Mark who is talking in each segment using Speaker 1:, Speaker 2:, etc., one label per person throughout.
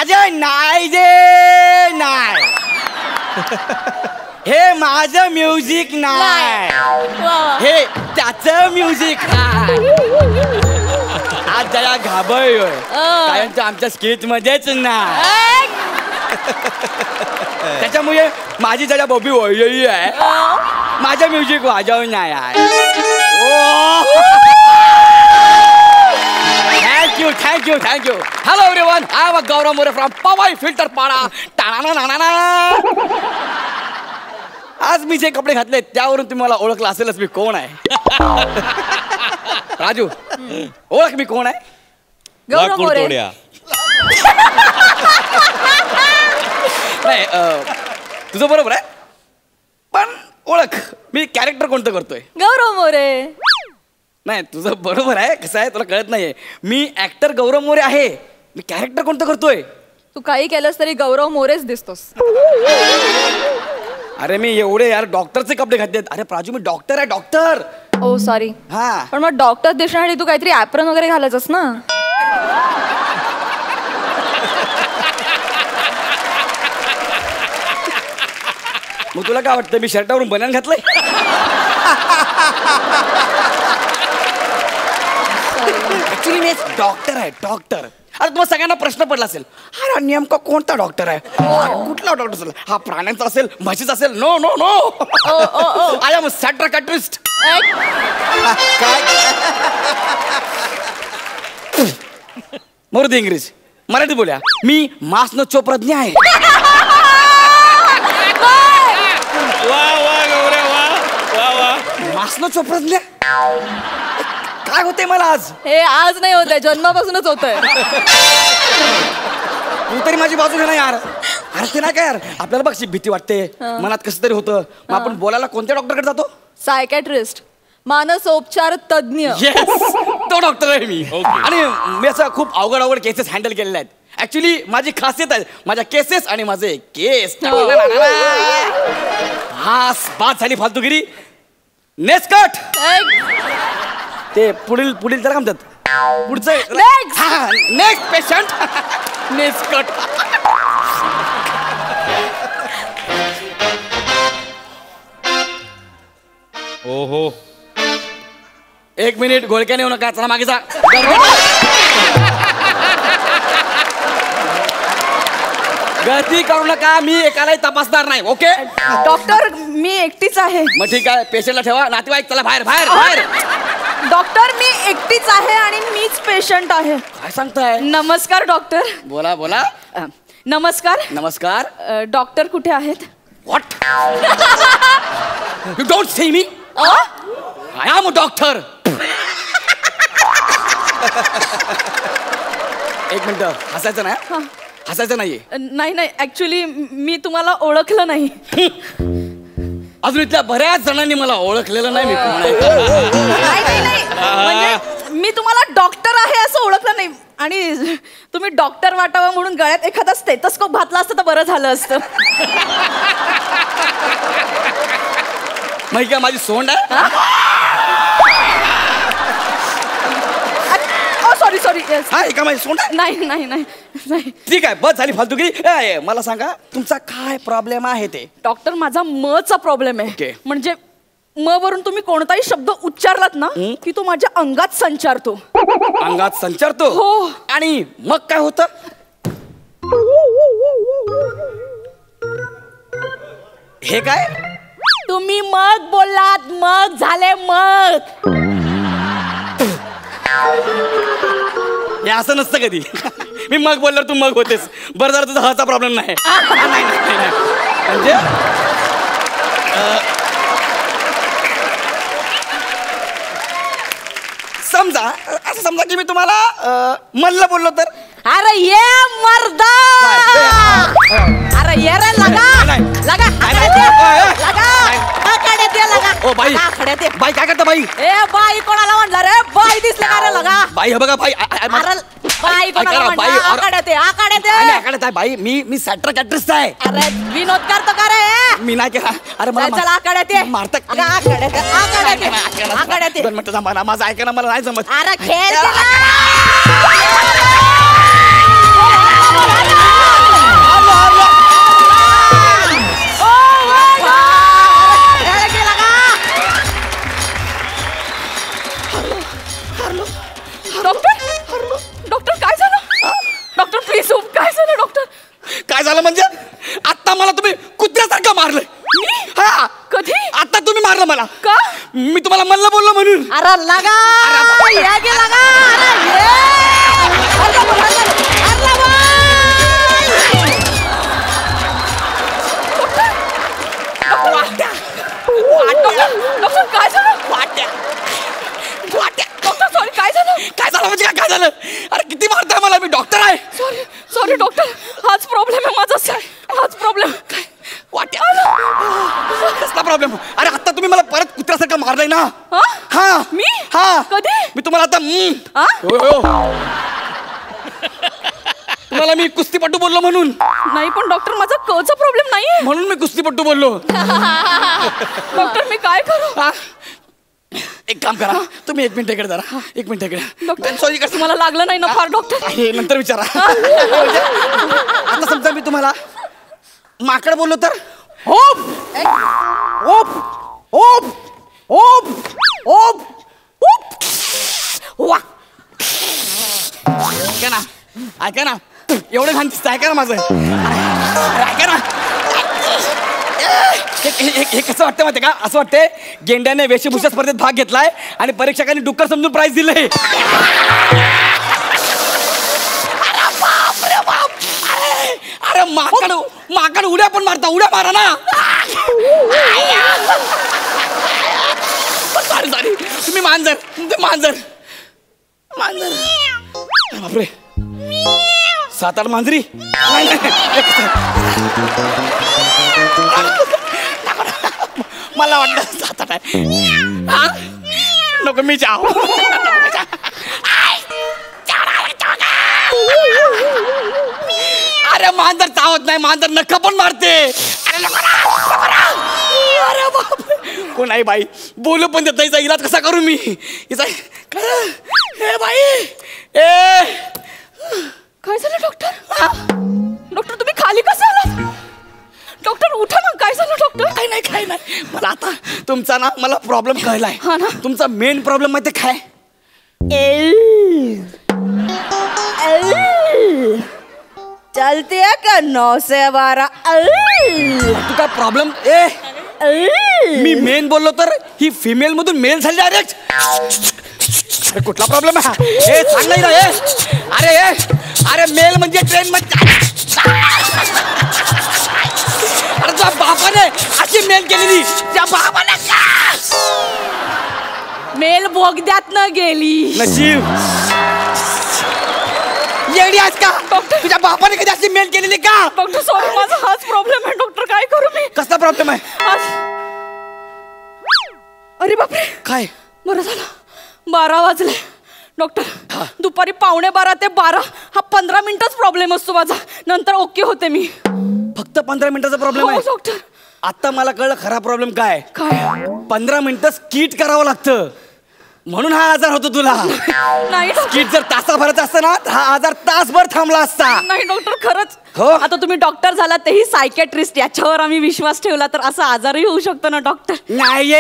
Speaker 1: माझं नाही जे नाही. हे माझं म्युझिक नाही, हे त्याचं म्युझिक आहे. आज जरा घाबरलोय कारण तो आमच्या स्किट मध्येच नाही. त्याच्यामुळे माझी जरा बॉबी वळलेली आहे. माझं म्युझिक वाजवून नाही आहे. Thank you. Hello everyone, I am Gaurav More from Powai Filter Pada. आज मी जे कपडे घातले त्यावरून तुम्हाला ओळखलं असेलच मी कोण आहे. राजू, ओळख मी कोण आहे?
Speaker 2: गौरव मोरे.
Speaker 1: नाही, तुझं बरोबर आहे, पण ओळख मी कॅरेक्टर कोणतं करतोय?
Speaker 2: गौरव मोरे.
Speaker 1: नाही, तुझं बरोबर आहे. कसं आहे तुला कळत नाहीये, मी ऍक्टर गौरव मोरे आहे. मी कॅरेक्टर कोणतं करतोय?
Speaker 2: तू काही केलंस तरी गौरव मोरेच दिसतोस.
Speaker 1: अरे मी एवढे यार डॉक्टरचे कपडे घातलेत. अरे प्राजू, मी डॉक्टर आहे, डॉक्टर.
Speaker 2: ओ सॉरी.
Speaker 1: हा,
Speaker 2: पण मग डॉक्टर दिसण्यासाठी तू काहीतरी ऍप्रन वगैरे घालायचंस ना.
Speaker 1: मग तुला काय वाटतं मी शर्टावरून बनियान घातलंय? ऍक्च्युली मी डॉक्टर आहे, डॉक्टर. अरे तुम्हाला सगळ्यांना प्रश्न पडला असेल, हा नेमका कोणता डॉक्टर आहे, कुठला डॉक्टर असेल, हा प्राण्यांचा असेल, म्हशीचा असेल? No no no, I am सॅट्राकॅट्रिस्ट. काय मरुदी इंग्रजी मराठी बोल्या. मी मास न चोप्रज्ञ आहे. मास न चोप्रज्ञ काय होते मला आज?
Speaker 2: हे आज नाही होतंय, जन्मापासूनच होतंय.
Speaker 1: तू तरी माझी बाजू घे ना यार. अरे ते नाही काय यार, आपल्याला बघ भीती वाटते, मनात कसं तरी होतं. मग आपण बोलायला कोणत्या डॉक्टरकडे जातो?
Speaker 2: सायकॅट्रिस्ट, मानसोपचार तज्ञ.
Speaker 1: तो डॉक्टर आहे मी. आणि मी असं खूप अवघड केसेस हँडल केलेले आहेत. ऍक्च्युली माझी खासियत आहे माझ्या केसेस आणि माझे केस. हा बात झाली फालतूगिरी. Next cut. ते पुढील त्याला काय म्हणतात? पुढचं नेक्स्ट पेशंट. Next cut.
Speaker 3: ओहो,
Speaker 1: 1 मिनिट, घोळक्याने येऊ नका, चला मागे जा. गर्दी करू नका, मी एकालाही तपासणार नाही. ओके
Speaker 2: डॉक्टर, मी एकटीच आहे.
Speaker 1: मग ठीक आहे, पेशंटला ठेवा. नातेवाईक चला बाहेर बाहेर बाहेर.
Speaker 2: डॉक्टर, मी एकटीच आहे आणि मीच पेशंट आहे.
Speaker 1: काय सांगताय?
Speaker 2: नमस्कार डॉक्टर.
Speaker 1: बोला बोला.
Speaker 2: नमस्कार.
Speaker 1: नमस्कार.
Speaker 2: डॉक्टर कुठे आहेत?
Speaker 1: What? You don't see me. I am a doctor. एक मिनिट, हसायचं नाही, हसायचं नाहीये.
Speaker 2: नाही ऍक्च्युली मी तुम्हाला ओळखलं नाही.
Speaker 1: अजून इथल्या बऱ्याच जणांनी मला ओळखलेलं नाही मी कोण आहे.
Speaker 2: नाही म्हणजे मी तुम्हाला डॉक्टर आहे असं ओळखलं नाही. आणि तुम्ही डॉक्टर वाटावं म्हणून गळ्यात एखादा स्टेथोस्कोप घातला असतं तर बरं झालं असतं.
Speaker 1: माहिती का माझी सोंड आहे?
Speaker 2: सॉरी.
Speaker 1: हा, का माझी सोंड आहे?
Speaker 2: नाही.
Speaker 1: ठीक आहे, बस झाली फालतूगिरी. मला सांगा तुमचा काय प्रॉब्लेम आहे ते?
Speaker 2: डॉक्टर, माझा मचा प्रॉब्लेम आहे. म्हणजे म वरून तुम्ही कोणताही शब्द उच्चारलात ना की तो माझ्या अंगात संचारतो.
Speaker 1: अंगात संचारतो?
Speaker 2: हो.
Speaker 1: आणि मग काय होतं? हे काय
Speaker 2: तुम्ही मग बोललात, मग झाले मग.
Speaker 1: हे असं नसतं कधी. मी मग बोलल्यावर तू मग होतेस. बरं झालं तुझा हाचा प्रॉब्लेम नाही. म्हणजे समजा की मी तुम्हाला मल्ल बोललो तर?
Speaker 2: अरे ये मर्दा, अरे ये रे लगा.
Speaker 1: ओ बाई, बाई काय करता बाई?
Speaker 2: ए बाई कोणाला म्हणला रे? बाई दिसले का रे लगा?
Speaker 1: बाई हे बघा बाई.
Speaker 2: बाई कोणाला म्हणला?
Speaker 1: आकडे बाई, मी सॅट्राकॅट्रिस्ट आहे.
Speaker 2: अरे विनोद करतो का रे?
Speaker 1: मी नाही केला. अरे मला
Speaker 2: चला आकड्यात ये.
Speaker 1: मारता.
Speaker 2: आकड्यात ये.
Speaker 1: 2 मिनिटं थांबा ना, माझं ऐका ना, मला नाही जमत.
Speaker 2: अरे खेळ डॉक्टर काय झालं? डॉक्टर प्लीज काय झालं डॉक्टर?
Speaker 1: काय झालं म्हणजे आता मला तुम्ही कुत्र्यासारखं मारलंय. हा
Speaker 2: कधी?
Speaker 1: आता तुम्ही मारलं मला.
Speaker 2: का?
Speaker 1: मी तुम्हाला मल्ल बोललो म्हणून.
Speaker 2: अरे लगा या गे लगा. डॉक्टर काय झालं? डॉक्टर सॉरी काय झालं?
Speaker 1: काय झालं म्हणजे काय झालं? अरे किती मारताय मला, मी डॉक्टर आहे.
Speaker 2: सॉरी डॉक्टर, हाच प्रॉब्लेम आहे माझा. हाच प्रॉब्लेम.
Speaker 1: कसला प्रॉब्लेम? अरे आता तुम्ही मला परत कुत्र्यासारखं मारलंय ना.
Speaker 2: हा मी?
Speaker 1: हा
Speaker 2: कधी?
Speaker 1: मी तुम्हाला आता तुम्हाला मी कुस्तीपटू बोललो म्हणून
Speaker 2: नाही. पण डॉक्टर माझा कचा प्रॉब्लेम नाहीये
Speaker 1: म्हणून मी कुस्तीपटू बोललो.
Speaker 2: डॉक्टर मी काय करू?
Speaker 1: एक काम करा, तुम्ही 1 मिनिट इकडे जरा. 1 मिनिट इकडे.
Speaker 2: डॉक्टर
Speaker 1: सॉरी कसं
Speaker 2: मला लागलं नाही ना फार डॉक्टर?
Speaker 1: हे नंतर विचारा. आता समजा मी तुम्हाला माकड बोललो तर op op op op op op वा. ऐका ना, ऐका ना, एवढं घाण दिसतं. ऐका ना माझं, ऐका ना. हे कसं वाटतं माहिती का? असं वाटतंय गेंड्याने वेशभूषा स्पर्धेत भाग घेतलाय आणि परीक्षकांनी डुक्कर समजून प्राइज दिलंय. अरे माकड माकड उड्या पण मारता. उड्या मारा ना. Sorry sorry. तुम्ही मांजर, मांजर मांजर. बापरे, 7-8 मांजरी. मला वाटलं 7-8 आहे. नको मी जाऊ. अरे मांजर चावत नाही, मांजर नख पण मारते. अरे बाप, कोण आहे बाई? बोलू पण देत नाही. इलाज कसा करू मी? हे बाई, ए
Speaker 2: काय झालं डॉक्टर? डॉक्टर तुम्ही खाली कसं आलात? डॉक्टर उठा ना. काय झालं डॉक्टर?
Speaker 1: काही नाही, काही नाही. मला आता तुमचा ना मला प्रॉब्लेम कळलाय.
Speaker 2: हा ना.
Speaker 1: तुमचा मेन प्रॉब्लेम माहिती काय?
Speaker 2: चलती है का 9 से 12?
Speaker 1: तू काय प्रॉब्लेम? मी मेन बोललो तर ही फिमेल मधून मेल झाली डायरेक्ट. अरे कुठला प्रॉब्लेम आहे? हे सांग नाही ना. अरे मेल म्हणजे ट्रेन मध्ये. अरे तुझ्या बापाने अशी मेल केलेली. त्या बापाने का
Speaker 2: मेल बोगद्यात न गेली?
Speaker 1: नशीब येडी आहेस का? डॉक्टर तुझ्या बापाने कधी अशी मेल केलेली का?
Speaker 2: डॉक्टर सॉरी, माझा हाच प्रॉब्लेम आहे. डॉक्टर काय करू मी?
Speaker 1: कसला प्रॉब्लेम आहे?
Speaker 2: अरे बापरे,
Speaker 1: काय?
Speaker 2: बरं झालं 12 वाजले. डॉक्टर दुपारी 11:15 ते 12 हा 15 मिनिटच प्रॉब्लेम असतो माझा. नंतर ओके होते मी.
Speaker 1: फक्त 15 मिनिटाचा प्रॉब्लेम आहे?
Speaker 2: डॉक्टर
Speaker 1: आता मला कळलं खरा प्रॉब्लेम काय.
Speaker 2: काय?
Speaker 1: 15 मिनिटं स्किट करावं लागतं म्हणून हा आजार होतो तुला.
Speaker 2: नाही
Speaker 1: स्किट जर तासाभराचा असतं ना हा आजार तासभर थांबला असता.
Speaker 2: नाही डॉक्टर खरंच.
Speaker 1: हो.
Speaker 2: आता तुम्ही डॉक्टर झाला तेही सायकॅट्रिस्ट, याच्यावर आम्ही विश्वास ठेवला तर असा आजारही होऊ शकतो ना डॉक्टर?
Speaker 1: नाही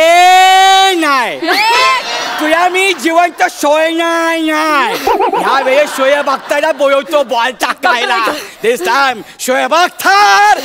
Speaker 1: तुया मी जिवंत शोय नाही. ह्या वेळेस शोएब अख्तरला बोलवतो बॉल टाकायला. दिस टाइम शोएब अख्तर